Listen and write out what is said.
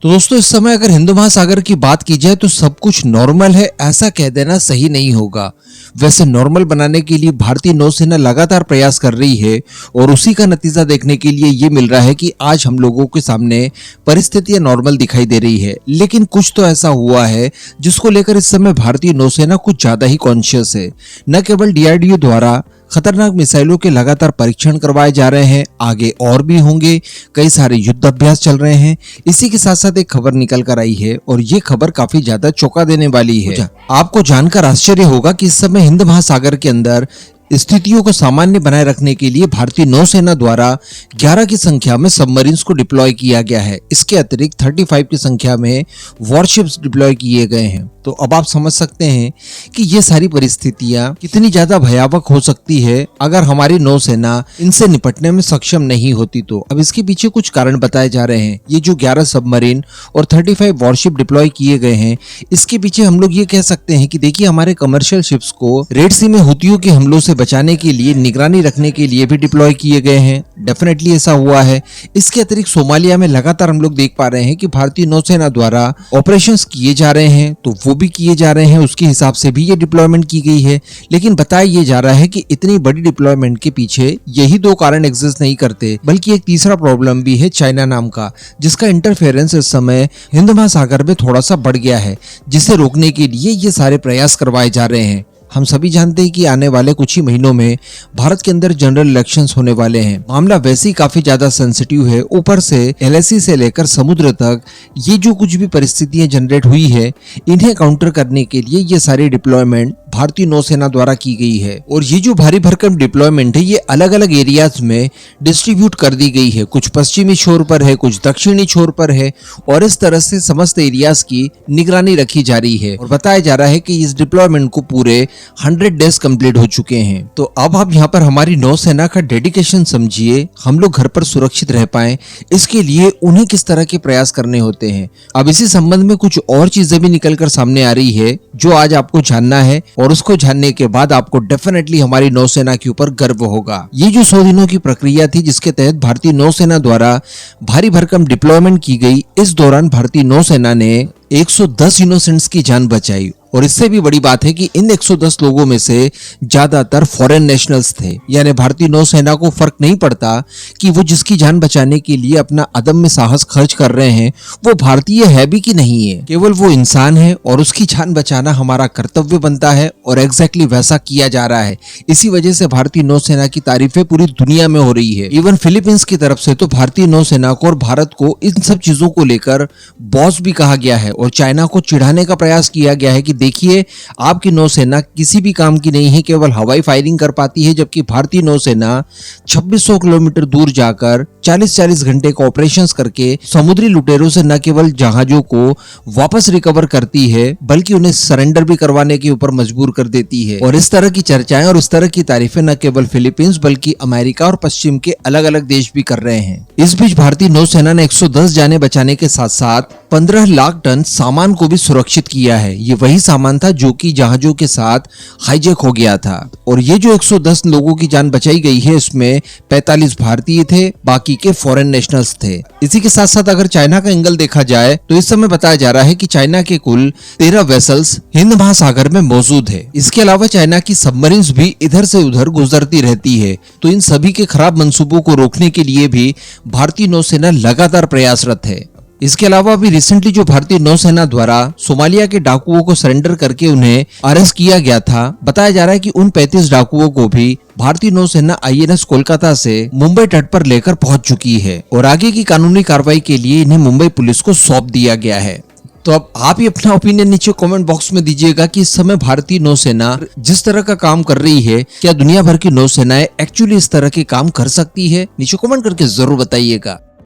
तो दोस्तों इस समय अगर हिंद महासागर की बात की जाए तो सब कुछ नॉर्मल है ऐसा कह देना सही नहीं होगा। वैसे नॉर्मल बनाने के लिए भारतीय नौसेना लगातार प्रयास कर रही है और उसी का नतीजा देखने के लिए ये मिल रहा है कि आज हम लोगों के सामने परिस्थितियां नॉर्मल दिखाई दे रही है। लेकिन कुछ तो ऐसा हुआ है जिसको लेकर इस समय भारतीय नौसेना कुछ ज्यादा ही कॉन्शियस है। न केवल डीआरडीओ द्वारा खतरनाक मिसाइलों के लगातार परीक्षण करवाए जा रहे हैं, आगे और भी होंगे। कई सारे युद्ध अभ्यास चल रहे हैं। इसी के साथ साथ एक खबर निकल कर आई है और ये खबर काफी ज्यादा चौंका देने वाली है। आपको जानकर आश्चर्य होगा कि इस समय हिंद महासागर के अंदर स्थितियों को सामान्य बनाए रखने के लिए भारतीय नौसेना द्वारा 11 की संख्या में सबमरीन्स को डिप्लॉय किया गया है। इसके अतिरिक्त 35 की संख्या में वॉरशिप्स डिप्लॉय किए गए हैं। तो अब आप समझ सकते हैं कि ये सारी परिस्थितियां कितनी ज्यादा भयावह हो सकती है अगर हमारी नौसेना इनसे निपटने में सक्षम नहीं होती। तो अब इसके पीछे कुछ कारण बताए जा रहे हैं। ये जो 11 सबमरीन और 35 वॉरशिप डिप्लॉय किए गए हैं, इसके पीछे हम लोग ये कह सकते हैं कि देखिए हमारे कमर्शियल शिप्स को रेड सी में हुतियों के हमलों से बचाने के लिए, निगरानी रखने के लिए भी डिप्लॉय किए गए हैं। डेफिनेटली ऐसा हुआ है। इसके अतिरिक्त सोमालिया में लगातार हम लोग देख पा रहे हैं कि भारतीय नौसेना द्वारा ऑपरेशंस किए जा रहे हैं, तो वो भी किए जा रहे हैं। उसके हिसाब से भी ये डिप्लॉयमेंट की गई है। लेकिन बताया ये जा रहा है कि इतनी बड़ी डिप्लॉयमेंट के पीछे यही दो कारण एग्जिस्ट नहीं करते, बल्कि एक तीसरा प्रॉब्लम भी है चाइना नाम का, जिसका इंटरफेरेंस इस समय हिंद महासागर में थोड़ा सा बढ़ गया है, जिसे रोकने के लिए ये सारे प्रयास करवाए जा रहे हैं। हम सभी जानते हैं कि आने वाले कुछ ही महीनों में भारत के अंदर जनरल इलेक्शंस होने वाले हैं। मामला वैसे ही काफी ज्यादा सेंसिटिव है। ऊपर से एलएसी से लेकर समुद्र तक ये जो कुछ भी परिस्थितियां जनरेट हुई है, इन्हें काउंटर करने के लिए ये सारी डिप्लॉयमेंट भारतीय नौसेना द्वारा की गई है। और ये जो भारी भरकम डिप्लॉयमेंट है, ये अलग अलग एरियाज में डिस्ट्रीब्यूट कर दी गई है। कुछ पश्चिमी छोर पर है, कुछ दक्षिणी छोर पर है, और इस तरह से समस्त एरियाज की निगरानी रखी जा रही है। और बताया जा रहा है कि इस डिप्लॉयमेंट को पूरे 100 डेज कंप्लीट हो चुके हैं। तो अब आप यहाँ पर हमारी नौसेना का डेडिकेशन समझिए। हम लोग घर पर सुरक्षित रह पाएं, इसके लिए उन्हें किस तरह के प्रयास करने होते हैं। अब इसी संबंध में कुछ और चीजें भी निकलकर सामने आ रही है जो आज आपको जानना है, और उसको जानने के बाद आपको डेफिनेटली हमारी नौसेना के ऊपर गर्व होगा। ये जो 100 दिनों की प्रक्रिया थी जिसके तहत भारतीय नौसेना द्वारा भारी भरकम डिप्लॉयमेंट की गई, इस दौरान भारतीय नौसेना ने 110 इनोसेंट्स की जान बचाई। और इससे भी बड़ी बात है कि इन 110 लोगों में से ज्यादातर फॉरेन नेशनल्स थे। यानी भारतीय नौसेना को फर्क नहीं पड़ता कि वो जिसकी जान बचाने के लिए अपना अदम्य साहस खर्च कर रहे हैं वो भारतीय है भी कि नहीं है, केवल वो इंसान है और उसकी जान बचाना हमारा कर्तव्य बनता है। और एग्जैक्टली वैसा किया जा रहा है। इसी वजह से भारतीय नौसेना की तारीफें पूरी दुनिया में हो रही है। इवन फिलीपींस की तरफ से तो भारतीय नौसेना को और भारत को इन सब चीजों को लेकर बॉस भी कहा गया है, और चाइना को चिढ़ाने का प्रयास किया गया है कि देखिए आपकी नौसेना किसी भी काम की नहीं है, केवल हवाई फायरिंग कर पाती है, जबकि भारतीय नौसेना 2600 किलोमीटर दूर जाकर 40-40 घंटे का ऑपरेशंस करके समुद्री लुटेरों से न केवल जहाजों को वापस रिकवर करती है, बल्कि उन्हें सरेंडर भी करवाने के ऊपर मजबूर कर देती है। और इस तरह की चर्चाएं और इस तरह की तारीफें न केवल फिलीपींस बल्कि अमेरिका और पश्चिम के अलग अलग देश भी कर रहे हैं। इस बीच भारतीय नौसेना ने 110 जानें बचाने के साथ साथ 15 लाख टन सामान को भी सुरक्षित किया है। ये वही सामान था जो कि जहाजों के साथ हाईजैक हो गया था। और ये जो 110 लोगों की जान बचाई गई है, इसमें 45 भारतीय थे, बाकी के फॉरेन नेशनल्स थे। इसी के साथ साथ अगर चाइना का एंगल देखा जाए तो इस समय बताया जा रहा है कि चाइना के कुल 13 वेसल्स हिंद महासागर में मौजूद है। इसके अलावा चाइना की सबमरीन्स भी इधर से उधर गुजरती रहती है। तो इन सभी के खराब मंसूबों को रोकने के लिए भी भारतीय नौसेना लगातार प्रयासरत है। इसके अलावा अभी रिसेंटली जो भारतीय नौसेना द्वारा सोमालिया के डाकुओं को सरेंडर करके उन्हें अरेस्ट किया गया था, बताया जा रहा है कि उन 35 डाकुओं को भी भारतीय नौसेना आईएनएस कोलकाता से मुंबई तट पर लेकर पहुंच चुकी है, और आगे की कानूनी कार्रवाई के लिए इन्हें मुंबई पुलिस को सौंप दिया गया है। तो अब आप ही अपना ओपिनियन नीचे कमेंट बॉक्स में दीजिएगा कि इस समय भारतीय नौसेना जिस तरह का काम कर रही है, क्या दुनिया भर की नौसेनाएं एक्चुअली इस तरह के काम कर सकती है? नीचे कमेंट करके जरूर बताइएगा।